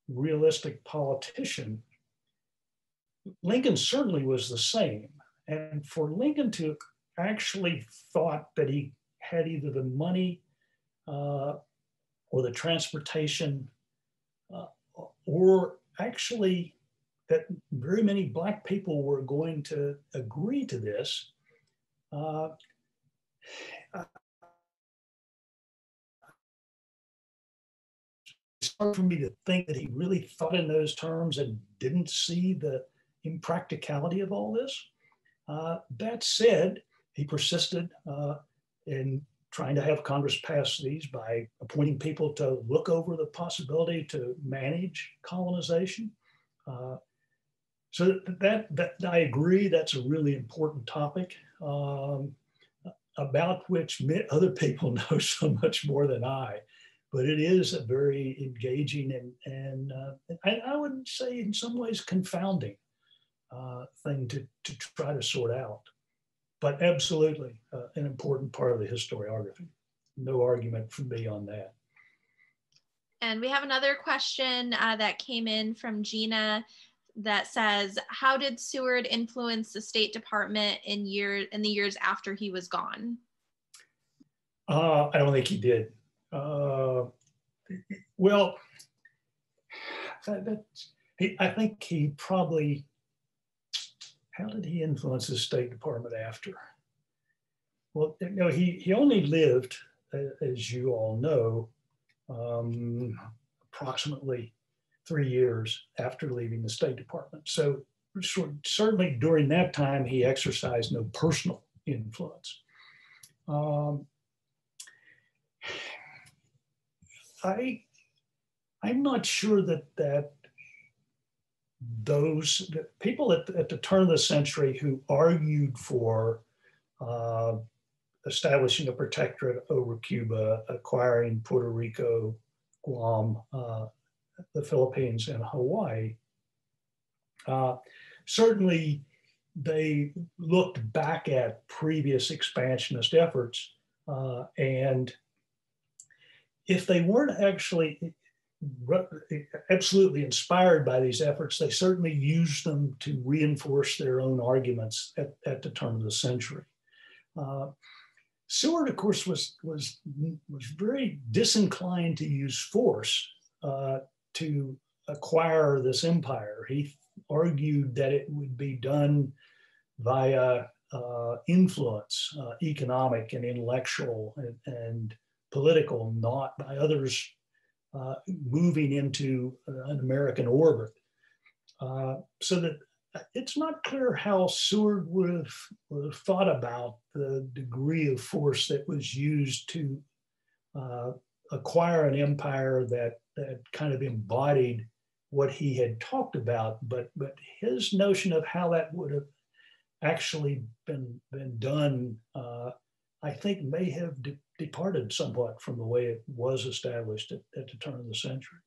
realistic politician, Lincoln certainly was the same. And for Lincoln to actually thought that he had either the money or the transportation, or actually that very many Black people were going to agree to this, it's hard for me to think that he really thought in those terms and didn't see the impracticality of all this. That said, he persisted in trying to have Congress pass these by appointing people to look over the possibility to manage colonization. So that I agree, that's a really important topic about which other people know so much more than I. But it is a very engaging and I would say in some ways confounding thing to try to sort out. But absolutely an important part of the historiography. No argument from me on that. And we have another question that came in from Gina that says, how did Seward influence the State Department in the years after he was gone? I don't think he did. Well, I think he probably, how did he influence the State Department after? Well, he only lived, as you all know, approximately 3 years after leaving the State Department. So certainly during that time, he exercised no personal influence. I'm not sure that those people at the turn of the century who argued for establishing a protectorate over Cuba, acquiring Puerto Rico, Guam, the Philippines, and Hawaii, certainly they looked back at previous expansionist efforts, and if they weren't actually absolutely inspired by these efforts, they certainly used them to reinforce their own arguments at the turn of the century. Seward, of course, was very disinclined to use force to acquire this empire. He argued that it would be done via influence, economic and intellectual and political, not by others moving into an American orbit. So that it's not clear how Seward would have thought about the degree of force that was used to acquire an empire that kind of embodied what he had talked about, but his notion of how that would have actually been done, I think may have departed somewhat from the way it was established at the turn of the century.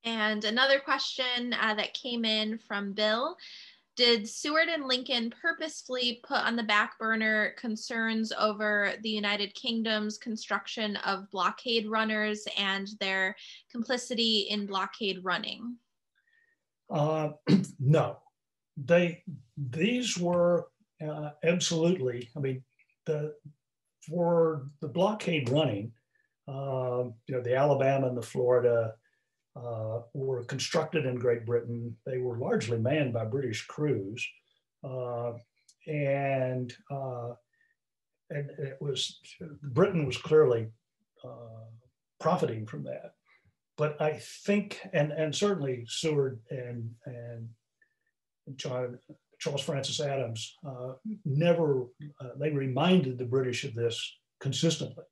And another question that came in from Bill: did Seward and Lincoln purposefully put on the back burner concerns over the United Kingdom's construction of blockade runners and their complicity in blockade running? No, these were absolutely, I mean, for the blockade running, the Alabama and the Florida were constructed in Great Britain. They were largely manned by British crews, and it was, Britain was clearly profiting from that. But I think, and certainly Seward and Charles Francis Adams never, they reminded the British of this consistently,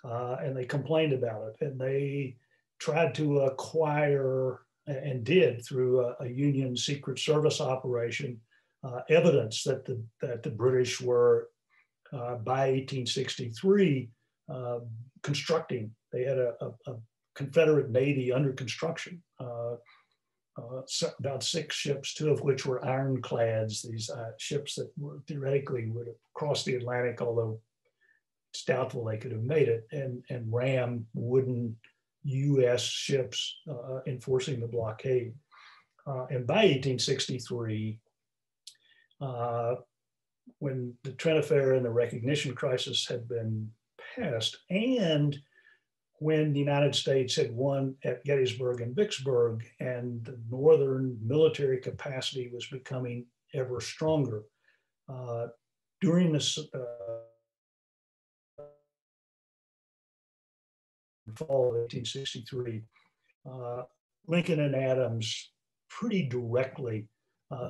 and they complained about it, and they tried to acquire, and did through a Union Secret Service operation, evidence that the British were, by 1863, constructing. They had a Confederate Navy under construction, about 6 ships, 2 of which were ironclads, these ships that were theoretically would have crossed the Atlantic, although it's doubtful they could have made it, and ram wooden US ships enforcing the blockade. And by 1863, when the Trent Affair and the recognition crisis had been passed, and when the United States had won at Gettysburg and Vicksburg, and the Northern military capacity was becoming ever stronger, during this fall of 1863, Lincoln and Adams pretty directly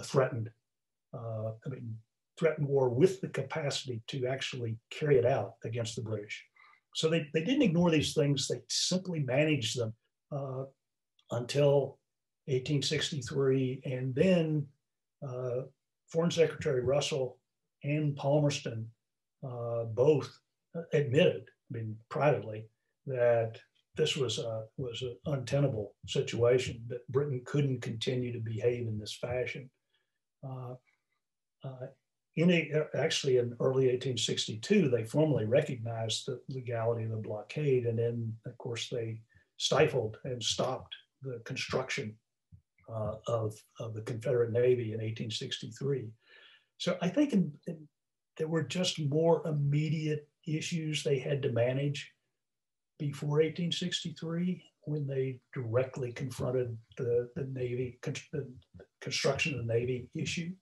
threatened, threatened war with the capacity to actually carry it out against the British. So they didn't ignore these things. They simply managed them until 1863. And then Foreign Secretary Russell and Palmerston both admitted, I mean, privately, that this was an untenable situation, that Britain couldn't continue to behave in this fashion. Actually, in early 1862, they formally recognized the legality of the blockade, and then, of course, they stifled and stopped the construction of the Confederate Navy in 1863. So I think there were just more immediate issues they had to manage before 1863, when they directly confronted the Navy, the construction of the Navy issue.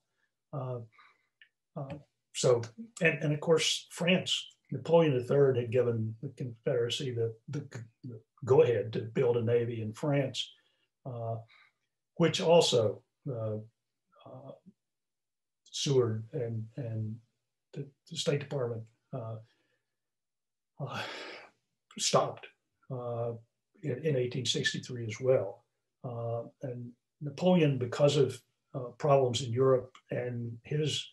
So, and of course, France, Napoleon III had given the Confederacy the go-ahead to build a Navy in France, which also Seward and the State Department stopped in 1863 as well. And Napoleon, because of problems in Europe and his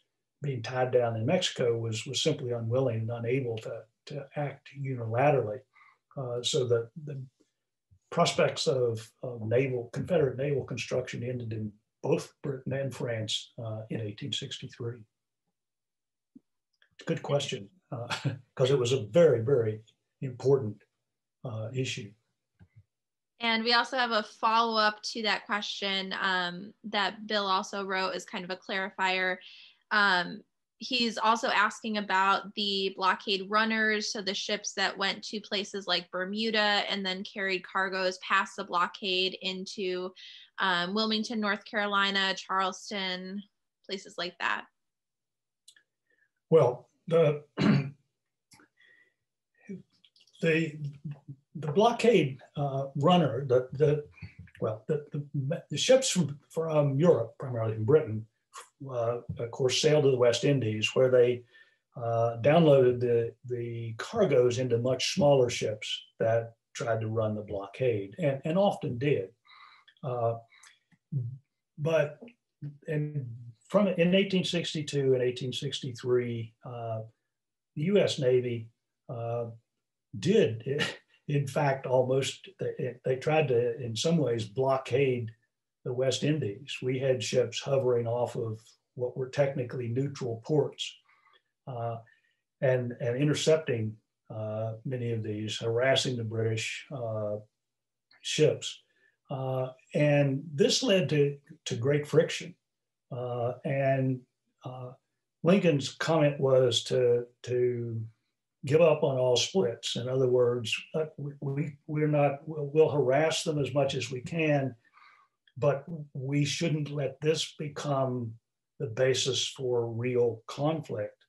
being tied down in Mexico, was simply unwilling and unable to act unilaterally. So the prospects of Confederate naval construction ended in both Britain and France in 1863. It's a good question, because it was a very, very important issue. And we also have a follow-up to that question that Bill also wrote as kind of a clarifier. He's also asking about the blockade runners, so the ships that went to places like Bermuda and then carried cargoes past the blockade into Wilmington, North Carolina, Charleston, places like that. Well, the blockade runner, the ships from Europe, primarily from Britain, of course, sailed to the West Indies, where they downloaded the cargoes into much smaller ships that tried to run the blockade, and often did. But in 1862 and 1863, the U.S. Navy did, in fact, almost, they tried to, in some ways, blockade the West Indies. We had ships hovering off of what were technically neutral ports and intercepting many of these, harassing the British ships. And this led to great friction. And Lincoln's comment was to give up on all splits. In other words, we'll harass them as much as we can, but we shouldn't let this become the basis for real conflict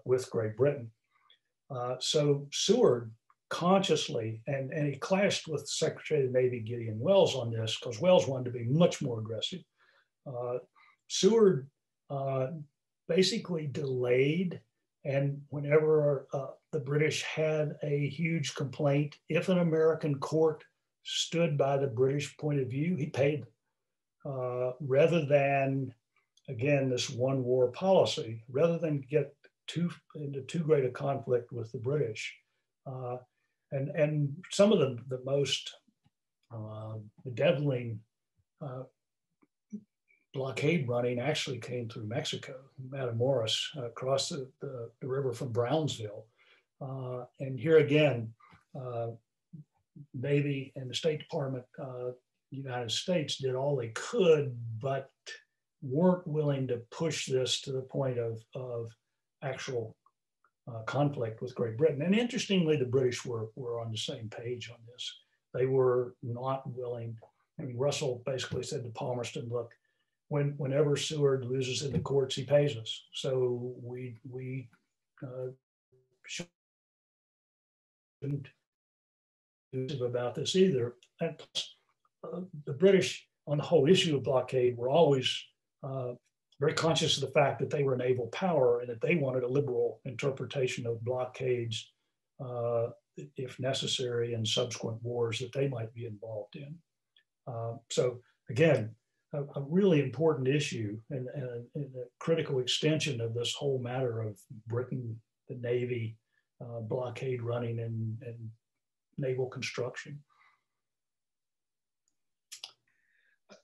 with Great Britain. So Seward consciously, and he clashed with Secretary of the Navy Gideon Welles on this, because Welles wanted to be much more aggressive. Seward basically delayed, and whenever the British had a huge complaint, if an American court stood by the British point of view, he paid them. Rather than, again, this one war policy, rather than get into too great a conflict with the British. And some of the most bedeviling blockade running actually came through Mexico, Matamoros, across the river from Brownsville. And here again, Navy and the State Department of the United States did all they could, but weren't willing to push this to the point of actual conflict with Great Britain. And interestingly, the British were on the same page on this. They were not willing. I mean, Russell basically said to Palmerston, look, whenever Seward loses in the courts, he pays us. So we shouldn't do about this either. And plus, the British on the whole issue of blockade were always very conscious of the fact that they were a naval power and that they wanted a liberal interpretation of blockades, if necessary, in subsequent wars that they might be involved in. So again, a really important issue and a critical extension of this whole matter of Britain, the Navy, blockade running and naval construction.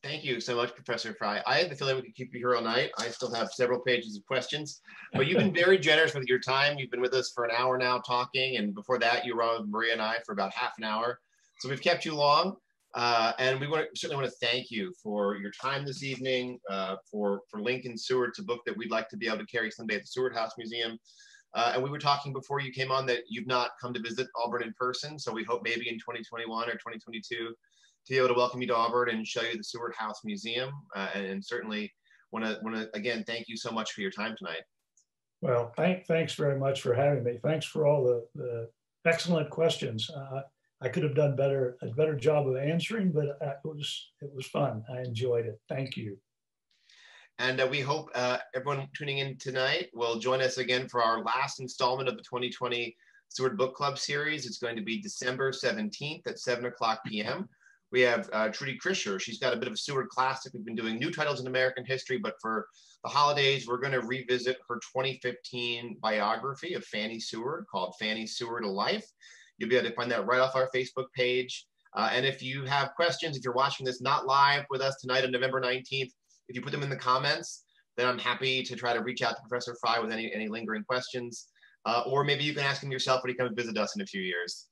Thank you so much, Professor Fry. I had the feeling we could keep you here all night. I still have several pages of questions, but you've been very generous with your time. You've been with us for an hour now talking, and before that, you were on with Maria and I for about half an hour. So we've kept you long, and we certainly want to thank you for your time this evening, for Lincoln Seward. It's a book that we'd like to be able to carry someday at the Seward House Museum. And we were talking before you came on that you've not come to visit Auburn in person, so we hope maybe in 2021 or 2022 to be able to welcome you to Auburn and show you the Seward House Museum. And certainly want to again, thank you so much for your time tonight. Well, thanks very much for having me. Thanks for all the excellent questions. I could have done a better job of answering, but it was fun. I enjoyed it. Thank you. And we hope everyone tuning in tonight will join us again for our last installment of the 2020 Seward Book Club series. It's going to be December 17th at 7:00 p.m. We have Trudy Krischer. She's got a bit of a Seward classic. We've been doing new titles in American history, but for the holidays, we're going to revisit her 2015 biography of Fanny Seward called Fanny Seward, A Life. You'll be able to find that right off our Facebook page. And if you have questions, if you're watching this not live with us tonight on November 19th, if you put them in the comments, then I'm happy to try to reach out to Professor Fry with any lingering questions. Or maybe you can ask him yourself when he comes visit us in a few years.